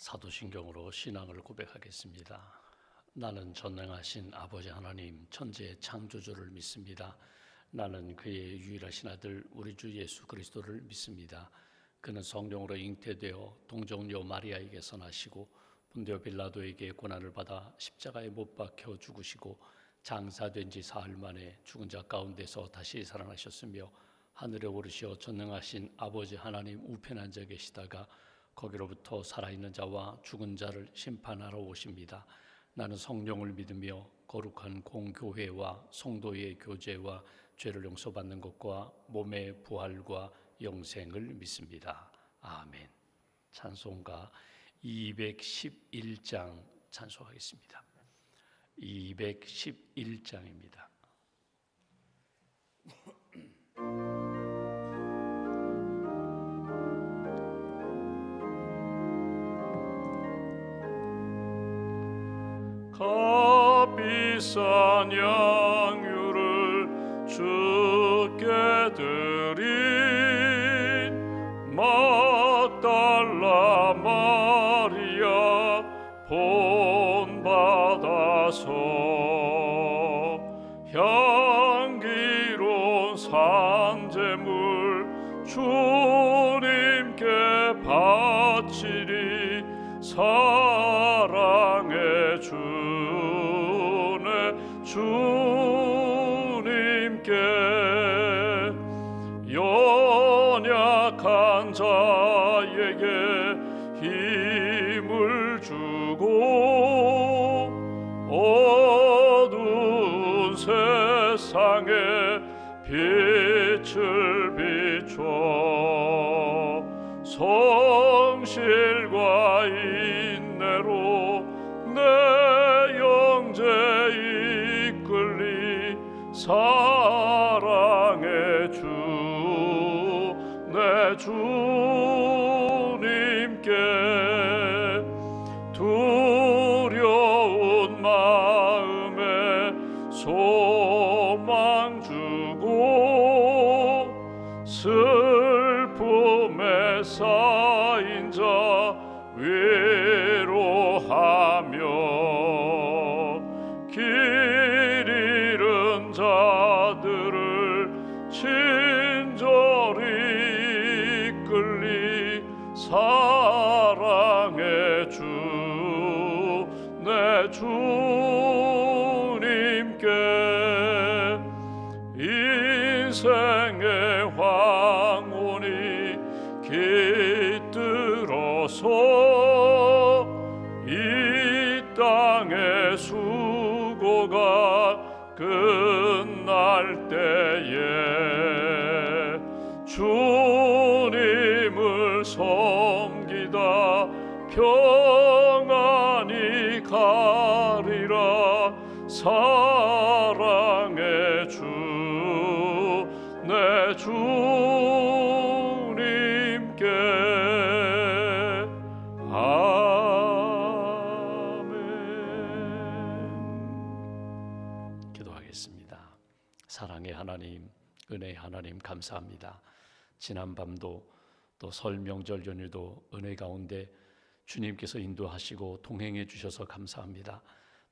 사도신경으로 신앙을 고백하겠습니다. 나는 전능하신 아버지 하나님 천지의 창조주를 믿습니다. 나는 그의 유일하신 아들 우리 주 예수 그리스도를 믿습니다. 그는 성령으로 잉태되어 동정녀 마리아에게서 나시고 본디오 빌라도에게 고난을 받아 십자가에 못 박혀 죽으시고 장사된 지 사흘 만에 죽은 자 가운데서 다시 살아나셨으며 하늘에 오르시어 전능하신 아버지 하나님 우편에 앉아 계시다가 거기로부터 살아있는 자와 죽은 자를 심판하러 오십니다. 나는 성령을 믿으며 거룩한 공교회와 성도의 교제와 죄를 용서받는 것과 몸의 부활과 영생을 믿습니다. 아멘. 찬송가 211장 찬송하겠습니다. 211장입니다. 값비싼 양유를 주께 드린 막달라 마리아 본받아서 향기로운 산제물 주님께 바치리. 사랑의 주님께 연약한 자에게 힘을 주고 어두운 세상에 빛을 비춰 성실과 인내로 내 영제 이끌리. 사랑의 주 내 주님께 두려운 마음에 소망 주고 슬픔에 쌓인 자 위로하며 길 잃은 자들을 친절히 이끌리. 사랑의 주 내 주님께 인생의 황혼이 깃들어서 이 땅의 수고가 끝날 때에 주님을 섬기다 평안히 가리라. 사랑의 주 내 주님께 아멘. 기도하겠습니다. 사랑의 하나님, 은혜의 하나님 감사합니다. 지난 밤도 또 설 명절 연휴도 은혜 가운데 주님께서 인도하시고 동행해 주셔서 감사합니다.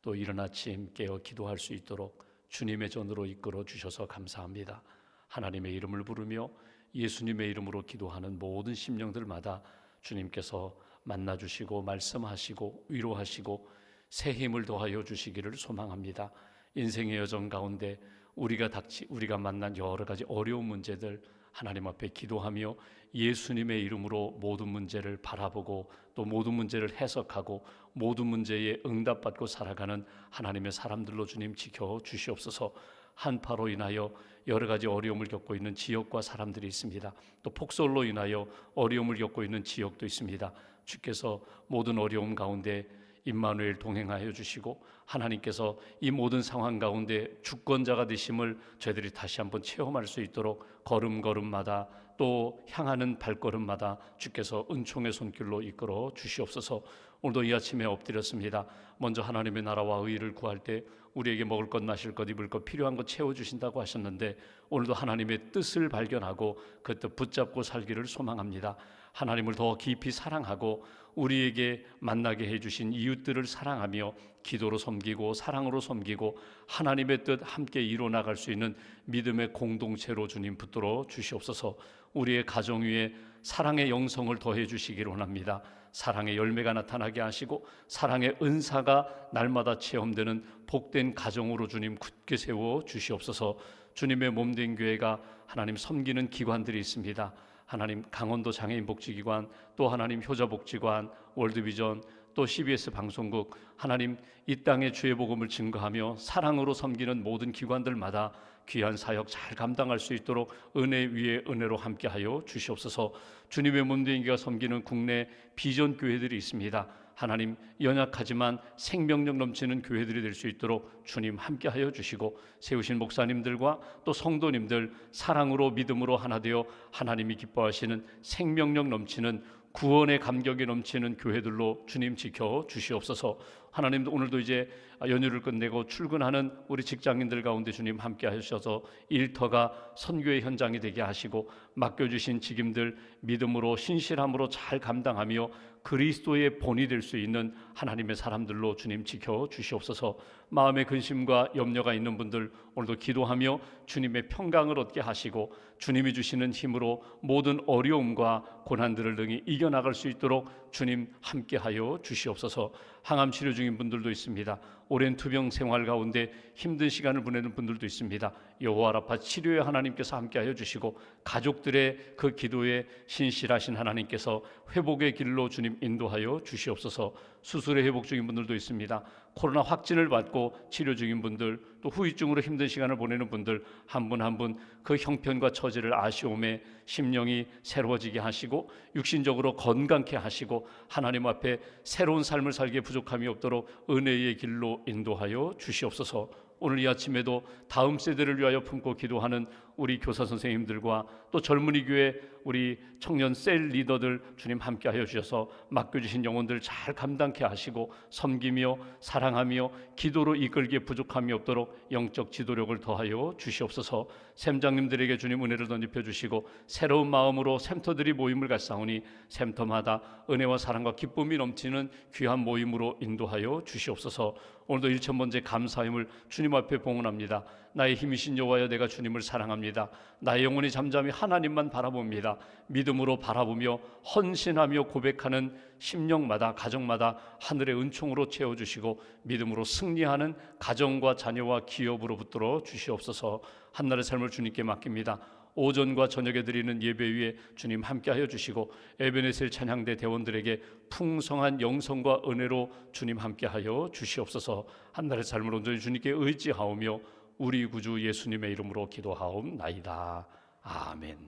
또 이른 아침 깨어 기도할 수 있도록 주님의 전으로 이끌어 주셔서 감사합니다. 하나님의 이름을 부르며 예수님의 이름으로 기도하는 모든 심령들마다 주님께서 만나주시고 말씀하시고 위로하시고 새 힘을 더하여 주시기를 소망합니다. 인생의 여정 가운데 우리가 만난 여러 가지 어려운 문제들 하나님 앞에 기도하며 예수님의 이름으로 모든 문제를 바라보고 또 모든 문제를 해석하고 모든 문제에 응답받고 살아가는 하나님의 사람들로 주님 지켜주시옵소서. 한파로 인하여 여러 가지 어려움을 겪고 있는 지역과 사람들이 있습니다. 또 폭설로 인하여 어려움을 겪고 있는 지역도 있습니다. 주께서 모든 어려움 가운데 임마누엘 동행하여 주시고 하나님께서 이 모든 상황 가운데 주권자가 되심을 저희들이 다시 한번 체험할 수 있도록 걸음걸음마다 또 향하는 발걸음마다 주께서 은총의 손길로 이끌어 주시옵소서. 오늘도 이 아침에 엎드렸습니다. 먼저 하나님의 나라와 의를 구할 때 우리에게 먹을 것, 마실 것, 입을 것, 필요한 것 채워주신다고 하셨는데 오늘도 하나님의 뜻을 발견하고 그 뜻 붙잡고 살기를 소망합니다. 하나님을 더 깊이 사랑하고 우리에게 만나게 해주신 이웃들을 사랑하며 기도로 섬기고 사랑으로 섬기고 하나님의 뜻 함께 이루어나갈 수 있는 믿음의 공동체로 주님 붙들어 주시옵소서. 우리의 가정 위에 사랑의 영성을 더해 주시기를 원합니다. 사랑의 열매가 나타나게 하시고 사랑의 은사가 날마다 체험되는 복된 가정으로 주님 굳게 세워 주시옵소서. 주님의 몸된 교회가 하나님 섬기는 기관들이 있습니다. 하나님 강원도 장애인 복지기관, 또 하나님 효자복지관, 월드비전, 또 CBS 방송국, 하나님 이 땅에 주의 복음을 증거하며 사랑으로 섬기는 모든 기관들마다 귀한 사역 잘 감당할 수 있도록 은혜 위에 은혜로 함께하여 주시옵소서. 주님의 몸된 교회가 섬기는 국내 비전 교회들이 있습니다. 하나님 연약하지만 생명력 넘치는 교회들이 될 수 있도록 주님 함께하여 주시고 세우신 목사님들과 또 성도님들 사랑으로 믿음으로 하나 되어 하나님이 기뻐하시는 생명력 넘치는 구원의 감격이 넘치는 교회들로 주님 지켜 주시옵소서. 하나님 오늘도 이제 연휴를 끝내고 출근하는 우리 직장인들 가운데 주님 함께 하셔서 일터가 선교의 현장이 되게 하시고 맡겨주신 직임들 믿음으로 신실함으로 잘 감당하며 그리스도의 본이 될 수 있는 하나님의 사람들로 주님 지켜 주시옵소서. 마음의 근심과 염려가 있는 분들 오늘도 기도하며 주님의 평강을 얻게 하시고 주님이 주시는 힘으로 모든 어려움과 고난들을 능히 이겨나갈 수 있도록 주님 함께하여 주시옵소서. 항암 치료 중인 분들도 있습니다. 오랜 투병 생활 가운데 힘든 시간을 보내는 분들도 있습니다. 여호와 라파 치료의 하나님께서 함께하여 주시고 가족들의 그 기도에 신실하신 하나님께서 회복의 길로 주님 인도하여 주시옵소서. 수술의 회복 중인 분들도 있습니다. 코로나 확진을 받고 치료 중인 분들, 또 후유증으로 힘든 시간을 보내는 분들 한 분 한 분 그 형편과 처지를 아시오매 심령이 새로워지게 하시고 육신적으로 건강케 하시고 하나님 앞에 새로운 삶을 살기에 부족함이 없도록 은혜의 길로 인도하여 주시옵소서. 오늘 이 아침에도 다음 세대를 위하여 품고 기도하는 우리 교사 선생님들과 또 젊은이 교회 우리 청년 셀 리더들 주님 함께하여 주셔서 맡겨주신 영혼들 잘 감당케 하시고 섬기며 사랑하며 기도로 이끌기에 부족함이 없도록 영적 지도력을 더하여 주시옵소서. 샘장님들에게 주님 은혜를 덧입혀 주시고 새로운 마음으로 샘터들이 모임을 갖사오니 샘터마다 은혜와 사랑과 기쁨이 넘치는 귀한 모임으로 인도하여 주시옵소서. 오늘도 1000번째 감사임을 주님 앞에 봉헌합니다. 나의 힘이신 여호와여 내가 주님을 사랑합니다. 나의 영혼이 잠잠히 하나님만 바라봅니다. 믿음으로 바라보며 헌신하며 고백하는 심령마다 가정마다 하늘의 은총으로 채워주시고 믿음으로 승리하는 가정과 자녀와 기업으로 붙들어 주시옵소서. 한날의 삶을 주님께 맡깁니다. 오전과 저녁에 드리는 예배 위에 주님 함께하여 주시고 에베네셀 찬양대 대원들에게 풍성한 영성과 은혜로 주님 함께하여 주시옵소서. 한날의 삶을 온전히 주님께 의지하오며 우리 구주 예수님의 이름으로 기도하옵나이다. 아멘.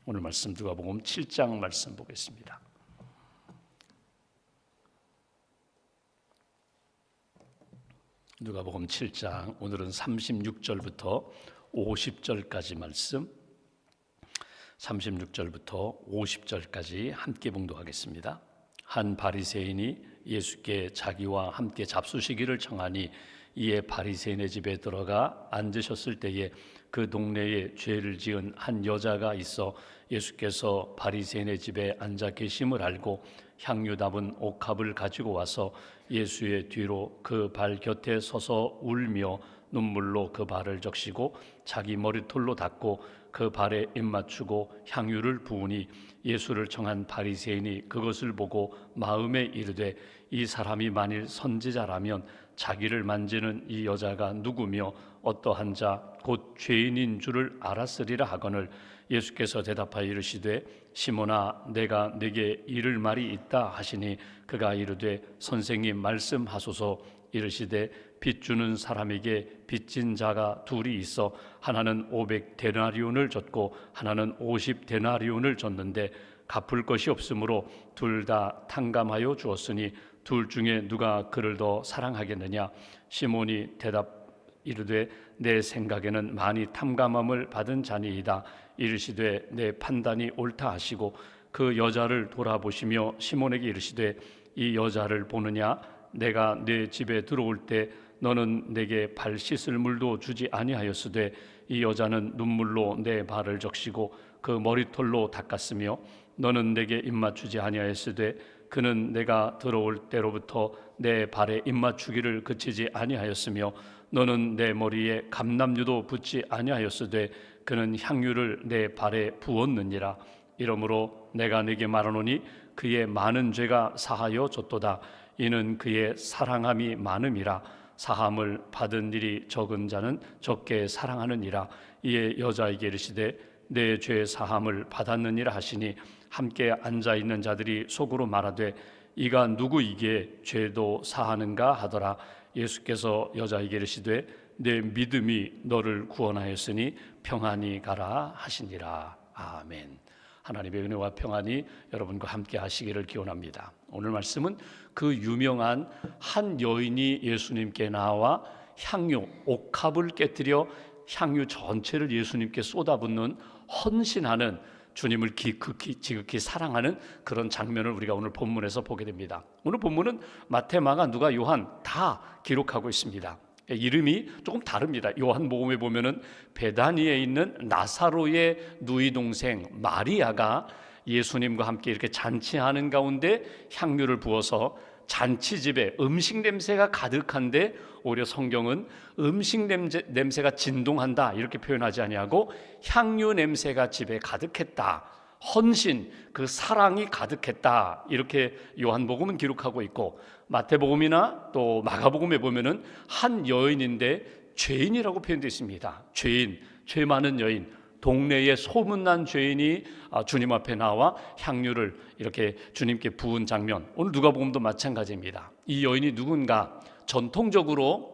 오늘 말씀 누가복음 7장 말씀 보겠습니다. 누가복음 7장 오늘은 36절부터 50절까지 말씀, 36절부터 50절까지 함께 봉독하겠습니다. 한 바리새인이 예수께 자기와 함께 잡수시기를 청하니 이에 바리새인의 집에 들어가 앉으셨을 때에 그 동네에 죄를 지은 한 여자가 있어 예수께서 바리새인의 집에 앉아 계심을 알고 향유 담은 옥합을 가지고 와서 예수의 뒤로 그 발 곁에 서서 울며 눈물로 그 발을 적시고 자기 머리털로 닦고 그 발에 입맞추고 향유를 부으니 예수를 청한 바리새인이 그것을 보고 마음에 이르되 이 사람이 만일 선지자라면 자기를 만지는 이 여자가 누구며 어떠한 자 곧 죄인인 줄을 알았으리라 하거늘 예수께서 대답하여 이르시되 시몬아 내가 네게 이를 말이 있다 하시니 그가 이르되 선생님 말씀하소서. 이르시되 빚 주는 사람에게 빚진 자가 둘이 있어 하나는 500데나리온을 줬고 하나는 50데나리온을 줬는데 갚을 것이 없으므로 둘 다 탕감하여 주었으니 둘 중에 누가 그를 더 사랑하겠느냐. 시몬이 대답 이르되 내 생각에는 많이 탕감함을 받은 자니이다. 이르시되 내 판단이 옳다 하시고 그 여자를 돌아보시며 시몬에게 이르시되 이 여자를 보느냐. 내가 내 집에 들어올 때 너는 내게 발 씻을 물도 주지 아니하였으되 이 여자는 눈물로 내 발을 적시고 그 머리털로 닦았으며 너는 내게 입맞추지 아니하였으되 그는 내가 들어올 때로부터 내 발에 입맞추기를 그치지 아니하였으며 너는 내 머리에 감람유도 붓지 아니하였으되 그는 향유를 내 발에 부었느니라. 이러므로 내가 네게 말하노니 그의 많은 죄가 사하여 졌도다. 이는 그의 사랑함이 많음이라. 사함을 받은 일이 적은 자는 적게 사랑하느니라. 이에 여자에게 이르시되 내 죄 사함을 받았느니라 하시니 함께 앉아있는 자들이 속으로 말하되 이가 누구이기에 죄도 사하는가 하더라. 예수께서 여자에게 이르시되 내 믿음이 너를 구원하였으니 평안히 가라 하시니라. 아멘. 하나님의 은혜와 평안이 여러분과 함께 하시기를 기원합니다. 오늘 말씀은 그 유명한 한 여인이 예수님께 나와 향유, 옥합을 깨뜨려 향유 전체를 예수님께 쏟아붓는 헌신하는, 주님을 지극히 사랑하는 그런 장면을 우리가 오늘 본문에서 보게 됩니다. 오늘 본문은 마태, 마가, 누가, 요한 다 기록하고 있습니다. 이름이 조금 다릅니다. 요한복음에 보면은 베다니에 있는 나사로의 누이 동생 마리아가 예수님과 함께 이렇게 잔치하는 가운데 향유를 부어서 잔치집에 음식 냄새가 가득한데 오히려 성경은 음식 냄새가 진동한다 이렇게 표현하지 아니하고 향유 냄새가 집에 가득했다, 헌신, 그 사랑이 가득했다 이렇게 요한복음은 기록하고 있고, 마태복음이나 또 마가복음에 보면은 한 여인인데 죄인이라고 표현되어 있습니다. 죄인, 죄 많은 여인, 동네에 소문난 죄인이 주님 앞에 나와 향유를 이렇게 주님께 부은 장면, 오늘 누가복음도 마찬가지입니다. 이 여인이 누군가? 전통적으로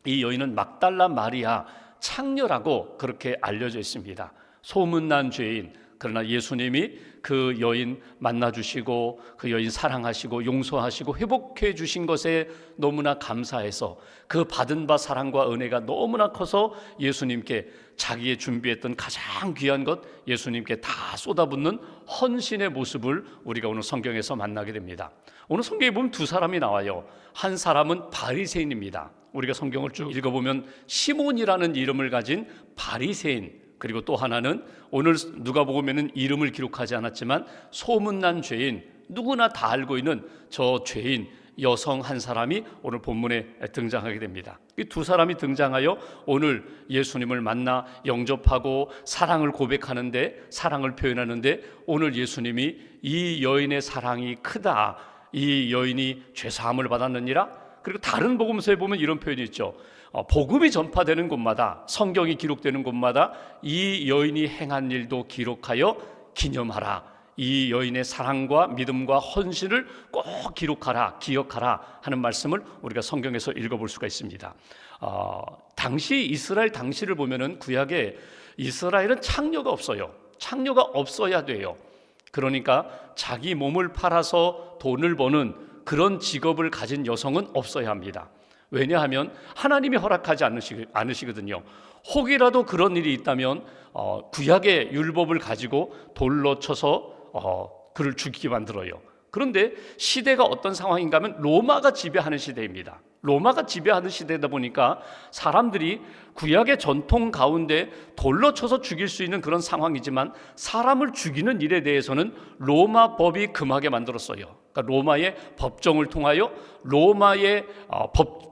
이 여인은 막달라 마리아 창녀라고 그렇게 알려져 있습니다. 소문난 죄인. 그러나 예수님이 그 여인 만나주시고 그 여인 사랑하시고 용서하시고 회복해 주신 것에 너무나 감사해서 그 받은 바 사랑과 은혜가 너무나 커서 예수님께 자기의 준비했던 가장 귀한 것 예수님께 다 쏟아붓는 헌신의 모습을 우리가 오늘 성경에서 만나게 됩니다. 오늘 성경에 보면 두 사람이 나와요. 한 사람은 바리새인입니다. 우리가 성경을 쭉 읽어보면 시몬이라는 이름을 가진 바리새인, 그리고 또 하나는 오늘 누가복음에는 이름을 기록하지 않았지만 소문난 죄인, 누구나 다 알고 있는 저 죄인 여성 한 사람이 오늘 본문에 등장하게 됩니다. 이 두 사람이 등장하여 오늘 예수님을 만나 영접하고 사랑을 고백하는데, 사랑을 표현하는데 오늘 예수님이 이 여인의 사랑이 크다, 이 여인이 죄사함을 받았느니라. 그리고 다른 복음서에 보면 이런 표현이 있죠. 복음이 전파되는 곳마다, 성경이 기록되는 곳마다 이 여인이 행한 일도 기록하여 기념하라. 이 여인의 사랑과 믿음과 헌신을 꼭 기록하라, 기억하라 하는 말씀을 우리가 성경에서 읽어볼 수가 있습니다. 당시 이스라엘 당시를 보면은 구약에 이스라엘은 창녀가 없어요. 창녀가 없어야 돼요. 그러니까 자기 몸을 팔아서 돈을 버는 그런 직업을 가진 여성은 없어야 합니다. 왜냐하면 하나님이 허락하지 않으시거든요. 혹이라도 그런 일이 있다면 구약의 율법을 가지고 돌로 쳐서 그를 죽이게 만들어요. 그런데 시대가 어떤 상황인가 하면 로마가 지배하는 시대입니다. 로마가 지배하는 시대다 보니까 사람들이 구약의 전통 가운데 돌로 쳐서 죽일 수 있는 그런 상황이지만 사람을 죽이는 일에 대해서는 로마 법이 금하게 만들었어요. 그러니까 로마의 법정을 통하여 로마의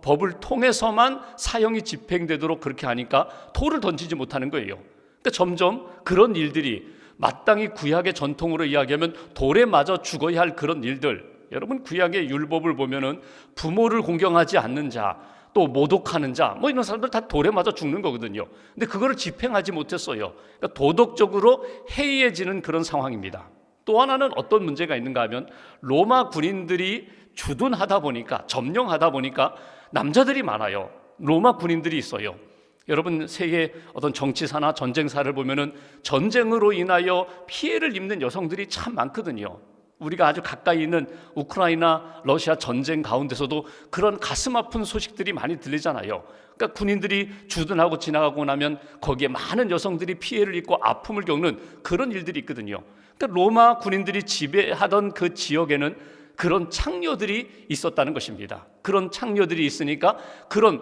법을 통해서만 사형이 집행되도록 그렇게 하니까 돌을 던지지 못하는 거예요. 그러니까 점점 그런 일들이 마땅히 구약의 전통으로 이야기하면 돌에 맞아 죽어야 할 그런 일들, 여러분 구약의 율법을 보면은 부모를 공경하지 않는 자, 또 모독하는 자, 이런 사람들 다 돌에 맞아 죽는 거거든요. 근데 그거를 집행하지 못했어요. 그러니까 도덕적으로 해이해지는 그런 상황입니다. 또 하나는 어떤 문제가 있는가 하면 로마 군인들이 주둔하다 보니까, 점령하다 보니까 남자들이 많아요. 로마 군인들이 있어요. 여러분 세계 어떤 정치사나 전쟁사를 보면은 전쟁으로 인하여 피해를 입는 여성들이 참 많거든요. 우리가 아주 가까이 있는 우크라이나 러시아 전쟁 가운데서도 그런 가슴 아픈 소식들이 많이 들리잖아요. 그러니까 군인들이 주둔하고 지나가고 나면 거기에 많은 여성들이 피해를 입고 아픔을 겪는 그런 일들이 있거든요. 그러니까 로마 군인들이 지배하던 그 지역에는 그런 창녀들이 있었다는 것입니다. 그런 창녀들이 있으니까 그런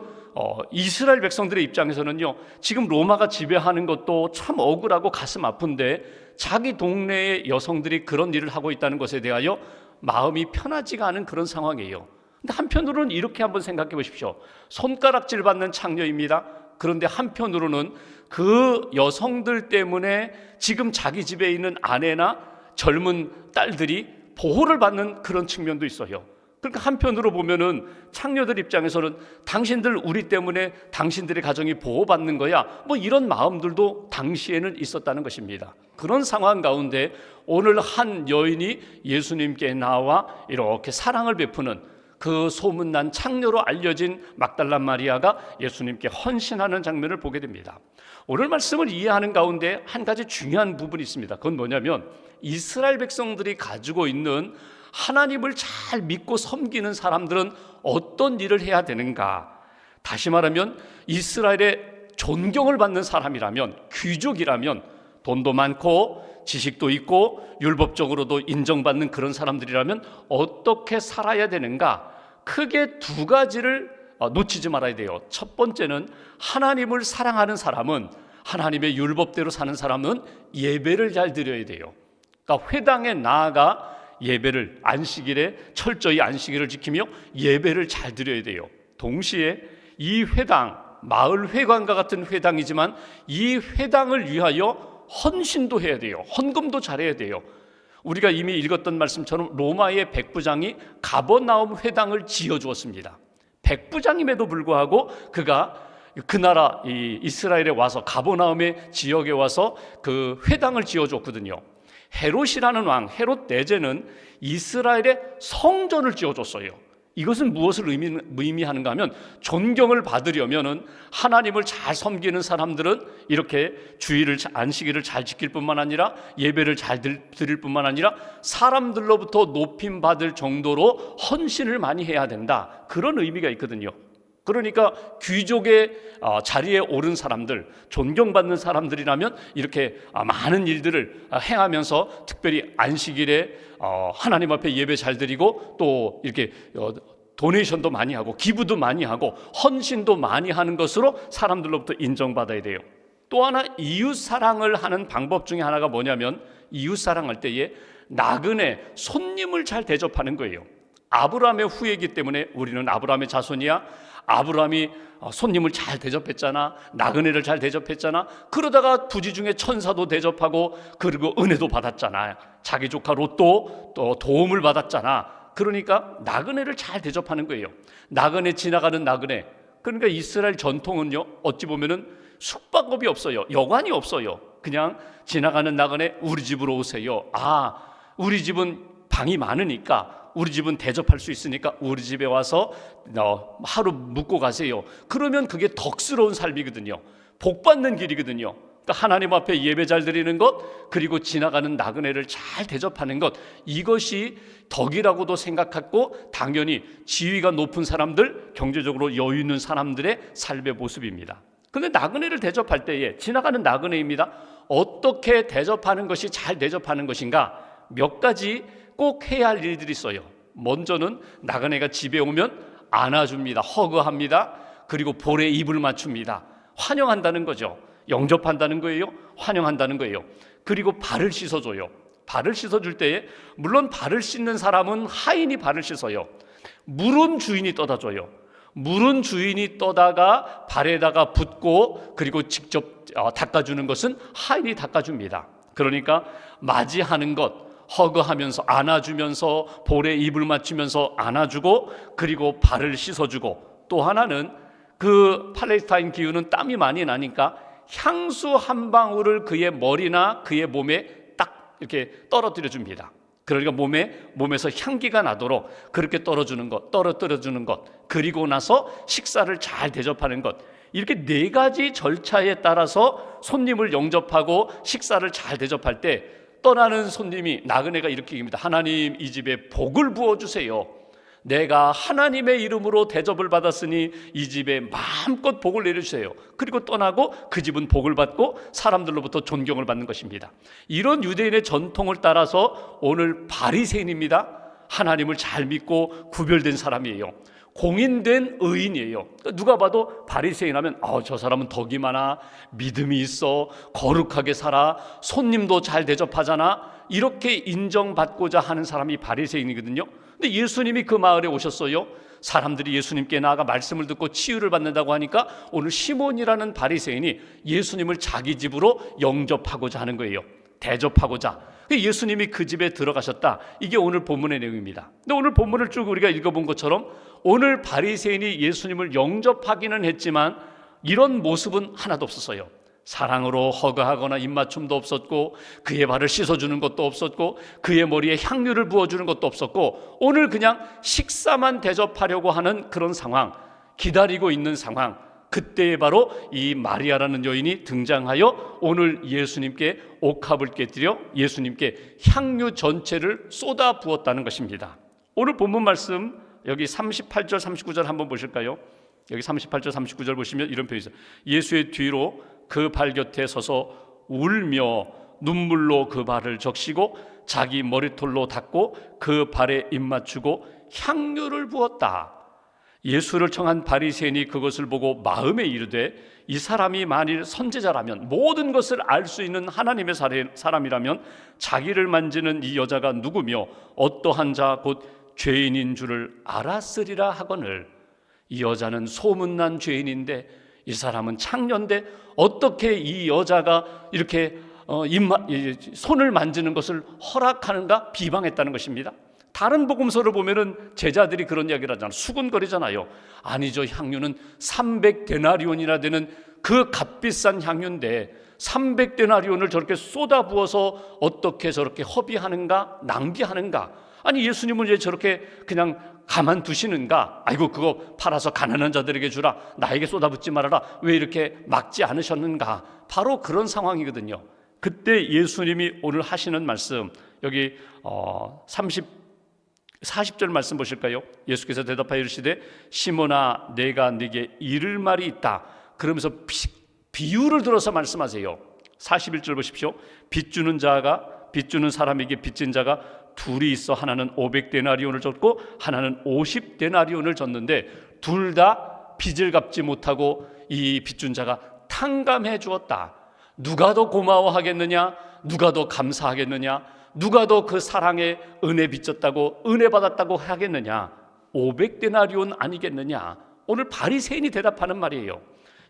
이스라엘 백성들의 입장에서는요, 지금 로마가 지배하는 것도 참 억울하고 가슴 아픈데 자기 동네의 여성들이 그런 일을 하고 있다는 것에 대하여 마음이 편하지가 않은 그런 상황이에요. 근데 한편으로는 이렇게 한번 생각해 보십시오. 손가락질 받는 창녀입니다. 그런데 한편으로는 그 여성들 때문에 지금 자기 집에 있는 아내나 젊은 딸들이 보호를 받는 그런 측면도 있어요. 그러니까 한편으로 보면은 창녀들 입장에서는 당신들 우리 때문에 당신들의 가정이 보호받는 거야, 뭐 이런 마음들도 당시에는 있었다는 것입니다. 그런 상황 가운데 오늘 한 여인이 예수님께 나와 이렇게 사랑을 베푸는, 그 소문난 창녀로 알려진 막달라 마리아가 예수님께 헌신하는 장면을 보게 됩니다. 오늘 말씀을 이해하는 가운데 한 가지 중요한 부분이 있습니다. 그건 뭐냐면 이스라엘 백성들이 가지고 있는 하나님을 잘 믿고 섬기는 사람들은 어떤 일을 해야 되는가. 다시 말하면 이스라엘의 존경을 받는 사람이라면, 귀족이라면, 돈도 많고 지식도 있고 율법적으로도 인정받는 그런 사람들이라면 어떻게 살아야 되는가. 크게 두 가지를 놓치지 말아야 돼요. 첫 번째는 하나님을 사랑하는 사람은, 하나님의 율법대로 사는 사람은 예배를 잘 드려야 돼요. 그러니까 회당에 나아가 예배를, 안식일에 철저히 안식일을 지키며 예배를 잘 드려야 돼요. 동시에 이 회당, 마을 회관과 같은 회당이지만 이 회당을 위하여 헌신도 해야 돼요. 헌금도 잘해야 돼요. 우리가 이미 읽었던 말씀처럼 로마의 백부장이 가버나움 회당을 지어주었습니다. 백부장임에도 불구하고 그가 그 나라 이스라엘에 와서 가버나움의 지역에 와서 그 회당을 지어줬거든요. 헤롯이라는 왕, 헤롯 대제는 이스라엘의 성전을 지어줬어요. 이것은 무엇을 의미하는가 하면, 존경을 받으려면 하나님을 잘 섬기는 사람들은 이렇게 주일을, 안식일을 잘 지킬 뿐만 아니라 예배를 잘 드릴 뿐만 아니라 사람들로부터 높임받을 정도로 헌신을 많이 해야 된다, 그런 의미가 있거든요. 그러니까 귀족의 자리에 오른 사람들, 존경받는 사람들이라면 이렇게 많은 일들을 행하면서 특별히 안식일에 하나님 앞에 예배 잘 드리고 또 이렇게 도네이션도 많이 하고 기부도 많이 하고 헌신도 많이 하는 것으로 사람들로부터 인정받아야 돼요. 또 하나 이웃사랑을 하는 방법 중에 하나가 뭐냐면, 이웃사랑할 때에 나그네, 손님을 잘 대접하는 거예요. 아브라함의 후예이기 때문에 우리는 아브라함의 자손이야. 아브라함이 손님을 잘 대접했잖아. 나그네를 잘 대접했잖아. 그러다가 부지 중에 천사도 대접하고 그리고 은혜도 받았잖아. 자기 조카 롯도 또 도움을 받았잖아. 그러니까 나그네를 잘 대접하는 거예요. 나그네, 지나가는 나그네. 그러니까 이스라엘 전통은요, 어찌 보면은 숙박업이 없어요. 여관이 없어요. 그냥 지나가는 나그네, 우리 집으로 오세요. 우리 집은 방이 많으니까, 우리 집은 대접할 수 있으니까 우리 집에 와서 하루 묵고 가세요. 그러면 그게 덕스러운 삶이거든요. 복받는 길이거든요. 그러니까 하나님 앞에 예배 잘 드리는 것, 그리고 지나가는 나그네를 잘 대접하는 것, 이것이 덕이라고도 생각하고 당연히 지위가 높은 사람들, 경제적으로 여유 있는 사람들의 삶의 모습입니다. 그런데 나그네를 대접할 때에, 지나가는 나그네입니다. 어떻게 대접하는 것이 잘 대접하는 것인가? 몇 가지 꼭 해야 할 일들이 있어요. 먼저는 나그네가 집에 오면 안아줍니다. 허그합니다. 그리고 볼에 입을 맞춥니다. 환영한다는 거죠. 영접한다는 거예요. 환영한다는 거예요. 그리고 발을 씻어줘요. 발을 씻어줄 때에, 물론 발을 씻는 사람은 하인이 발을 씻어요. 물은 주인이 떠다 줘요. 물은 주인이 떠다가 발에다가 붓고 그리고 직접 닦아주는 것은 하인이 닦아줍니다. 그러니까 맞이하는 것, 허그하면서 안아주면서 볼에 입을 맞추면서 안아주고 그리고 발을 씻어주고, 또 하나는 그 팔레스타인 기후는 땀이 많이 나니까 향수 한 방울을 그의 머리나 그의 몸에 딱 이렇게 떨어뜨려 줍니다. 그러니까 몸에서 향기가 나도록 그렇게 떨어뜨려 주는 것, 그리고 나서 식사를 잘 대접하는 것, 이렇게 네 가지 절차에 따라서 손님을 영접하고 식사를 잘 대접할 때 떠나는 손님이, 나그네가 이렇게 얘기합니다. 하나님, 이 집에 복을 부어주세요. 내가 하나님의 이름으로 대접을 받았으니 이 집에 마음껏 복을 내려주세요. 그리고 떠나고 그 집은 복을 받고 사람들로부터 존경을 받는 것입니다. 이런 유대인의 전통을 따라서 오늘 바리새인입니다. 하나님을 잘 믿고 구별된 사람이에요. 공인된 의인이에요. 누가 봐도 바리새인 하면 저 사람은 덕이 많아, 믿음이 있어, 거룩하게 살아, 손님도 잘 대접하잖아, 이렇게 인정받고자 하는 사람이 바리새인이거든요. 근데 예수님이 그 마을에 오셨어요. 사람들이 예수님께 나아가 말씀을 듣고 치유를 받는다고 하니까 오늘 시몬이라는 바리새인이 예수님을 자기 집으로 영접하고자 하는 거예요. 대접하고자. 예수님이 그 집에 들어가셨다. 이게 오늘 본문의 내용입니다. 근데 오늘 본문을 쭉 우리가 읽어본 것처럼 오늘 바리새인이 예수님을 영접하기는 했지만 이런 모습은 하나도 없었어요. 사랑으로 허가하거나 입맞춤도 없었고, 그의 발을 씻어주는 것도 없었고, 그의 머리에 향유를 부어주는 것도 없었고, 오늘 그냥 식사만 대접하려고 하는 그런 상황, 기다리고 있는 상황, 그때에 바로 이 마리아라는 여인이 등장하여 오늘 예수님께 옥합을 깨뜨려 예수님께 향유 전체를 쏟아 부었다는 것입니다. 오늘 본문 말씀 여기 38절 39절 한번 보실까요? 여기 38절 39절 보시면 이런 표현이 있어요. 예수의 뒤로 그 발 곁에 서서 울며 눈물로 그 발을 적시고 자기 머리털로 닦고 그 발에 입맞추고 향유를 부었다. 예수를 청한 바리새인이 그것을 보고 마음에 이르되 이 사람이 만일 선지자라면, 모든 것을 알 수 있는 하나님의 사람이라면 자기를 만지는 이 여자가 누구며 어떠한 자 곧 죄인인 줄을 알았으리라 하거늘. 이 여자는 소문난 죄인인데 이 사람은 창녀인데 어떻게 이 여자가 이렇게 손을 만지는 것을 허락하는가 비방했다는 것입니다. 다른 복음서를 보면은 제자들이 그런 이야기를 하잖아요. 수군거리잖아요. 아니죠, 향유는 300데나리온이나 되는 그 값비싼 향유인데 300데나리온을 저렇게 쏟아부어서 어떻게 저렇게 허비하는가, 낭비하는가. 아니 예수님은 왜 저렇게 그냥 가만두시는가? 아이고 그거 팔아서 가난한 자들에게 주라, 나에게 쏟아붓지 말아라, 왜 이렇게 막지 않으셨는가? 바로 그런 상황이거든요. 그때 예수님이 오늘 하시는 말씀, 여기 40절 말씀 보실까요? 예수께서 대답하여 이르시되 시몬아 내가 네게 이를 말이 있다. 그러면서 비유를 들어서 말씀하세요. 41절 보십시오. 빚 주는 사람에게 빚진 자가 둘이 있어 하나는 500데나리온을 줬고 하나는 50데나리온을 줬는데 둘 다 빚을 갚지 못하고 이 빚준 자가 탕감해 주었다. 누가 더 고마워하겠느냐? 누가 더 감사하겠느냐? 누가 더 그 사랑에 은혜 빚졌다고 은혜 받았다고 하겠느냐? 500데나리온 아니겠느냐? 오늘 바리새인이 대답하는 말이에요.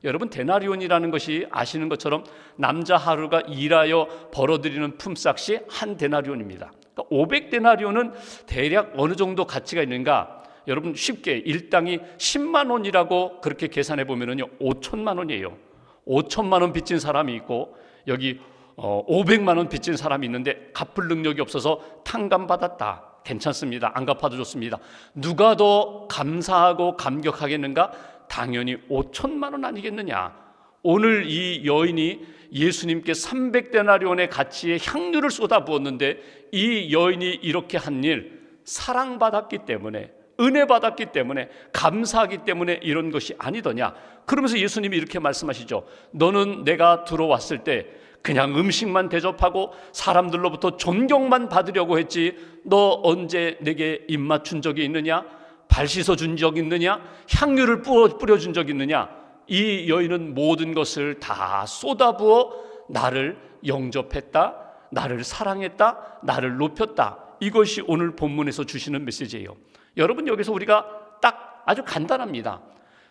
여러분, 데나리온이라는 것이 아시는 것처럼 남자 하루가 일하여 벌어들이는 품삯이 한 데나리온입니다. 그러니까 500데나리온은 대략 어느 정도 가치가 있는가? 여러분 쉽게 일당이 10만 원이라고 그렇게 계산해 보면은요 5천만 원이에요. 5천만 원 빚진 사람이 있고 여기 500만 원 빚진 사람이 있는데 갚을 능력이 없어서 탕감받았다. 괜찮습니다. 안 갚아도 좋습니다. 누가 더 감사하고 감격하겠는가? 당연히 5천만 원 아니겠느냐. 오늘 이 여인이 예수님께 300데나리온의 가치의 향유를 쏟아부었는데 이 여인이 이렇게 한 일, 사랑받았기 때문에, 은혜 받았기 때문에, 감사하기 때문에 이런 것이 아니더냐. 그러면서 예수님이 이렇게 말씀하시죠. 너는 내가 들어왔을 때 그냥 음식만 대접하고 사람들로부터 존경만 받으려고 했지 너 언제 내게 입 맞춘 적이 있느냐? 발 씻어준 적 있느냐? 향유를 뿌려준 적 있느냐? 이 여인은 모든 것을 다 쏟아부어 나를 영접했다, 나를 사랑했다, 나를 높였다. 이것이 오늘 본문에서 주시는 메시지예요. 여러분, 여기서 우리가 딱 아주 간단합니다.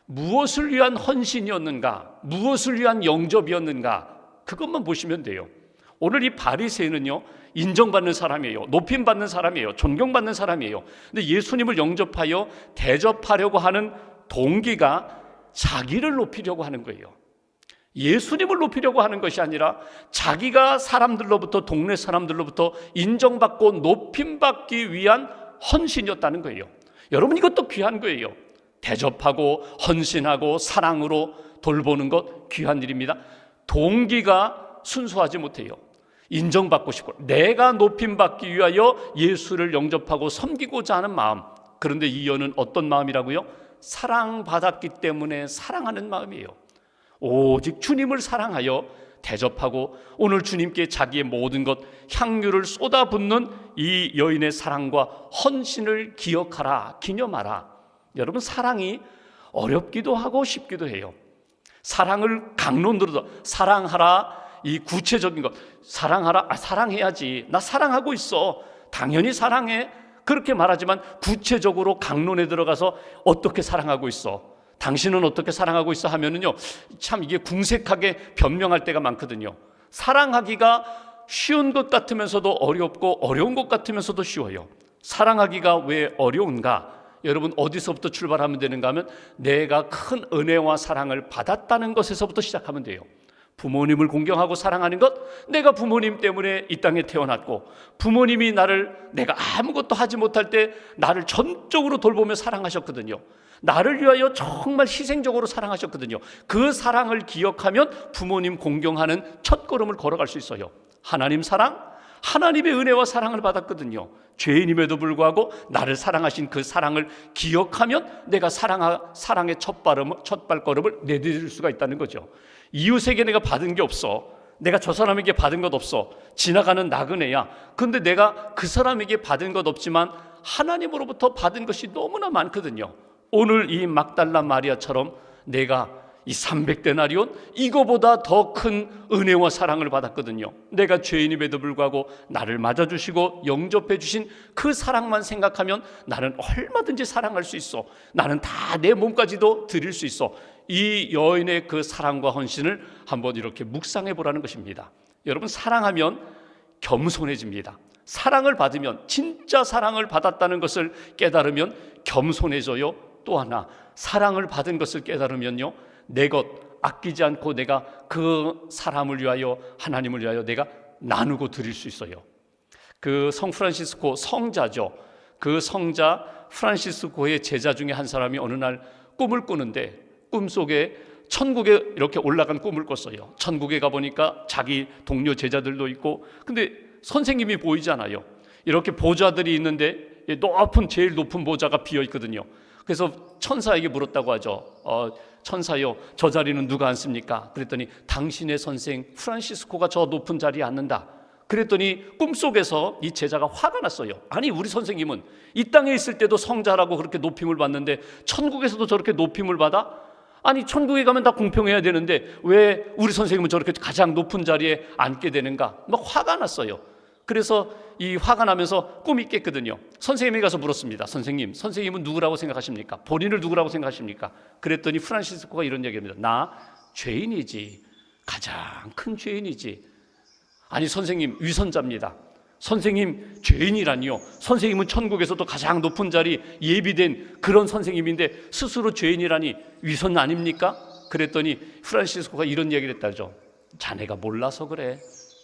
무엇을 위한 헌신이었는가? 무엇을 위한 영접이었는가? 그것만 보시면 돼요. 오늘 이 바리새인은요 인정받는 사람이에요. 높임받는 사람이에요. 존경받는 사람이에요. 근데 예수님을 영접하여 대접하려고 하는 동기가 자기를 높이려고 하는 거예요. 예수님을 높이려고 하는 것이 아니라 자기가 사람들로부터, 동네 사람들로부터 인정받고 높임받기 위한 헌신이었다는 거예요. 여러분, 이것도 귀한 거예요. 대접하고 헌신하고 사랑으로 돌보는 것 귀한 일입니다. 동기가 순수하지 못해요. 인정받고 싶고 내가 높임받기 위하여 예수를 영접하고 섬기고자 하는 마음. 그런데 이 여인은 어떤 마음이라고요? 사랑받았기 때문에 사랑하는 마음이에요. 오직 주님을 사랑하여 대접하고 오늘 주님께 자기의 모든 것 향유를 쏟아붓는 이 여인의 사랑과 헌신을 기억하라, 기념하라. 여러분, 사랑이 어렵기도 하고 쉽기도 해요. 사랑을 강론으로 사랑하라, 이 구체적인 것, 사랑하라, 사랑해야지, 나 사랑하고 있어, 당연히 사랑해, 그렇게 말하지만 구체적으로 강론에 들어가서 어떻게 사랑하고 있어, 당신은 어떻게 사랑하고 있어 하면은요, 참 이게 궁색하게 변명할 때가 많거든요. 사랑하기가 쉬운 것 같으면서도 어렵고 어려운 것 같으면서도 쉬워요. 사랑하기가 왜 어려운가? 여러분, 어디서부터 출발하면 되는가 하면 내가 큰 은혜와 사랑을 받았다는 것에서부터 시작하면 돼요. 부모님을 공경하고 사랑하는 것, 내가 부모님 때문에 이 땅에 태어났고 부모님이 나를, 내가 아무것도 하지 못할 때 나를 전적으로 돌보며 사랑하셨거든요. 나를 위하여 정말 희생적으로 사랑하셨거든요. 그 사랑을 기억하면 부모님 공경하는 첫걸음을 걸어갈 수 있어요. 하나님 사랑, 하나님의 은혜와 사랑을 받았거든요. 죄인임에도 불구하고 나를 사랑하신 그 사랑을 기억하면 내가 사랑의 첫발걸음을 내디딜 수가 있다는 거죠. 이웃에게 내가 받은 게 없어, 내가 저 사람에게 받은 것 없어, 지나가는 나그네야. 그런데 내가 그 사람에게 받은 것 없지만 하나님으로부터 받은 것이 너무나 많거든요. 오늘 이 막달라 마리아처럼 내가 이 300데나리온, 이거보다 더 큰 은혜와 사랑을 받았거든요. 내가 죄인임에도 불구하고 나를 맞아주시고 영접해 주신 그 사랑만 생각하면 나는 얼마든지 사랑할 수 있어, 나는 다 내 몸까지도 드릴 수 있어. 이 여인의 그 사랑과 헌신을 한번 이렇게 묵상해 보라는 것입니다. 여러분, 사랑하면 겸손해집니다. 사랑을 받으면, 진짜 사랑을 받았다는 것을 깨달으면 겸손해져요. 또 하나, 사랑을 받은 것을 깨달으면요, 내 것 아끼지 않고 내가 그 사람을 위하여, 하나님을 위하여 내가 나누고 드릴 수 있어요. 그 성 프란시스코 성자죠. 그 성자 프란시스코의 제자 중에 한 사람이 어느 날 꿈을 꾸는데 꿈속에 천국에 이렇게 올라간 꿈을 꿨어요. 천국에 가보니까 자기 동료 제자들도 있고, 근데 선생님이 보이잖아요. 이렇게 보좌들이 있는데 제일 높은 보좌가 비어 있거든요. 그래서 천사에게 물었다고 하죠. 천사요, 저 자리는 누가 앉습니까? 그랬더니 당신의 선생 프란시스코가 저 높은 자리에 앉는다. 그랬더니 꿈속에서 이 제자가 화가 났어요. 아니, 우리 선생님은 이 땅에 있을 때도 성자라고 그렇게 높임을 받는데 천국에서도 저렇게 높임을 받아? 아니, 천국에 가면 다 공평해야 되는데 왜 우리 선생님은 저렇게 가장 높은 자리에 앉게 되는가? 막 화가 났어요. 그래서 이 화가 나면서 꿈이 깼거든요. 선생님이 가서 물었습니다. 선생님은 누구라고 생각하십니까? 본인을 누구라고 생각하십니까? 그랬더니 프란시스코가 이런 얘기합니다. 나 죄인이지, 가장 큰 죄인이지. 아니, 선생님 위선자입니다. 선생님 죄인이라니요? 선생님은 천국에서도 가장 높은 자리 예비된 그런 선생님인데 스스로 죄인이라니 위선 아닙니까? 그랬더니 프란시스코가 이런 얘기를 했다죠. 자네가 몰라서 그래.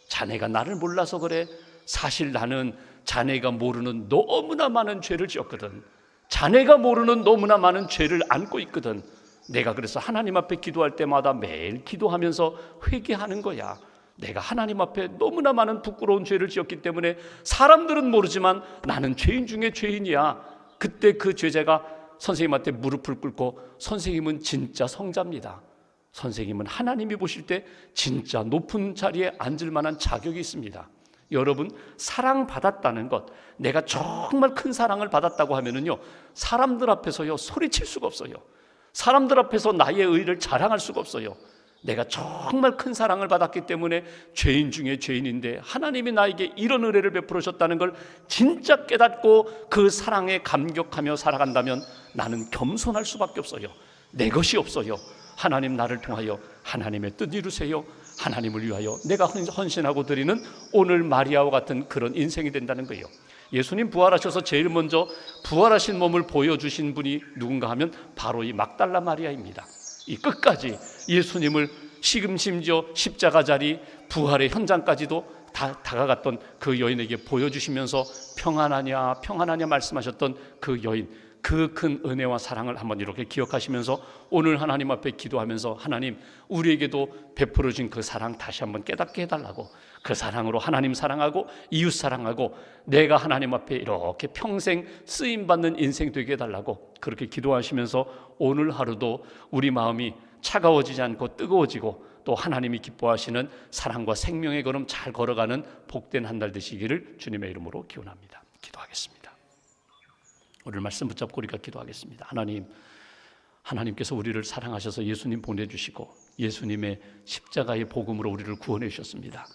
자네가 나를 몰라서 그래. 사실 나는 자네가 모르는 너무나 많은 죄를 지었거든. 자네가 모르는 너무나 많은 죄를 안고 있거든. 내가 그래서 하나님 앞에 기도할 때마다 매일 기도하면서 회개하는 거야. 내가 하나님 앞에 너무나 많은 부끄러운 죄를 지었기 때문에 사람들은 모르지만 나는 죄인 중에 죄인이야. 그때 그 죄자가 선생님한테 무릎을 꿇고, 선생님은 진짜 성자입니다. 선생님은 하나님이 보실 때 진짜 높은 자리에 앉을 만한 자격이 있습니다. 여러분, 사랑받았다는 것, 내가 정말 큰 사랑을 받았다고 하면은요, 사람들 앞에서요 소리칠 수가 없어요. 사람들 앞에서 나의 의를 자랑할 수가 없어요. 내가 정말 큰 사랑을 받았기 때문에 죄인 중에 죄인인데 하나님이 나에게 이런 은혜를 베풀으셨다는 걸 진짜 깨닫고 그 사랑에 감격하며 살아간다면 나는 겸손할 수밖에 없어요. 내 것이 없어요. 하나님, 나를 통하여 하나님의 뜻 이루세요. 하나님을 위하여 내가 헌신하고 드리는 오늘 마리아와 같은 그런 인생이 된다는 거예요. 예수님 부활하셔서 제일 먼저 부활하신 몸을 보여주신 분이 누군가 하면 바로 이 막달라 마리아입니다. 이 끝까지 예수님을 심지어 십자가 자리 부활의 현장까지도 다가갔던 그 여인에게 보여주시면서 평안하냐 평안하냐 말씀하셨던 그 여인, 그 큰 은혜와 사랑을 한번 이렇게 기억하시면서 오늘 하나님 앞에 기도하면서 하나님, 우리에게도 베풀어 준 그 사랑 다시 한번 깨닫게 해달라고, 그 사랑으로 하나님 사랑하고 이웃 사랑하고 내가 하나님 앞에 이렇게 평생 쓰임받는 인생 되게 해달라고 그렇게 기도하시면서 오늘 하루도 우리 마음이 차가워지지 않고 뜨거워지고 또 하나님이 기뻐하시는 사랑과 생명의 걸음 잘 걸어가는 복된 한 달 되시기를 주님의 이름으로 기원합니다. 기도하겠습니다. 오늘 말씀 붙잡고 우리가 기도하겠습니다. 하나님께서 우리를 사랑하셔서 예수님 보내주시고 예수님의 십자가의 복음으로 우리를 구원해 주셨습니다.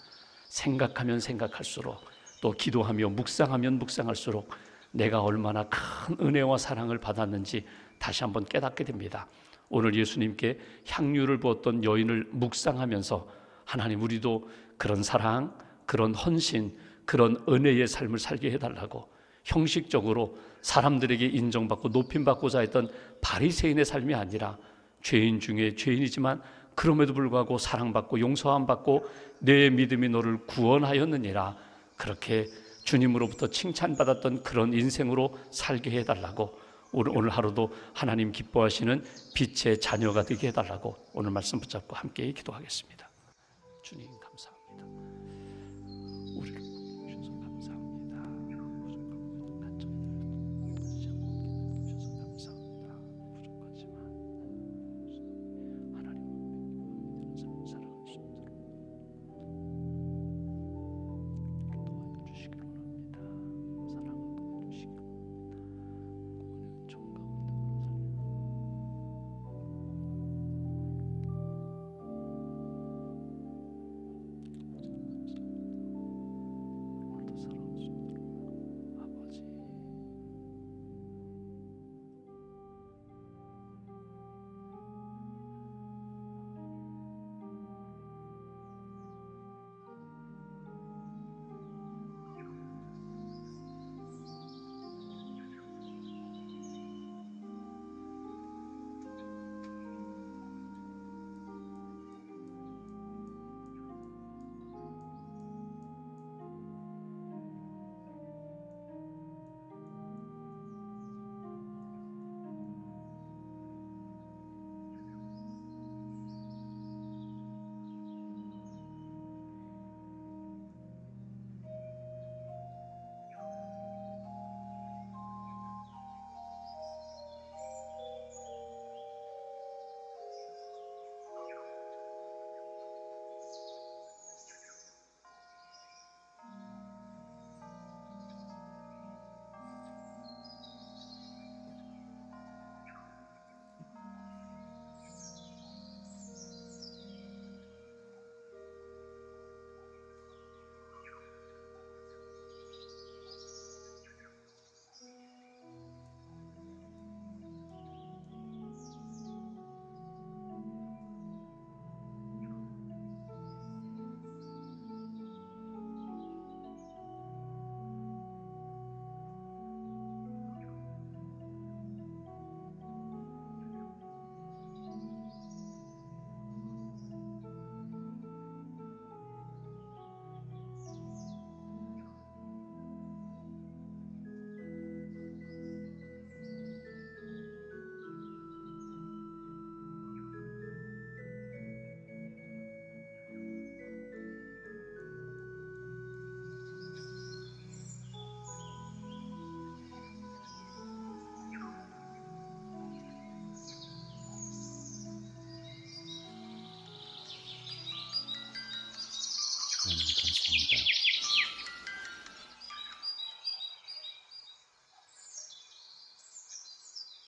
생각하면 생각할수록 또 기도하며 묵상하면 묵상할수록 내가 얼마나 큰 은혜와 사랑을 받았는지 다시 한번 깨닫게 됩니다. 오늘 예수님께 향유를 부었던 여인을 묵상하면서 하나님, 우리도 그런 사랑, 그런 헌신, 그런 은혜의 삶을 살게 해달라고, 형식적으로 사람들에게 인정받고 높임받고자 했던 바리새인의 삶이 아니라 죄인 중에 죄인이지만 그럼에도 불구하고 사랑받고 용서함 받고 내 믿음이 너를 구원하였느니라, 그렇게 주님으로부터 칭찬받았던 그런 인생으로 살게 해달라고, 오늘 하루도 하나님 기뻐하시는 빛의 자녀가 되게 해달라고 오늘 말씀 붙잡고 함께 기도하겠습니다. 주님 감사합니다.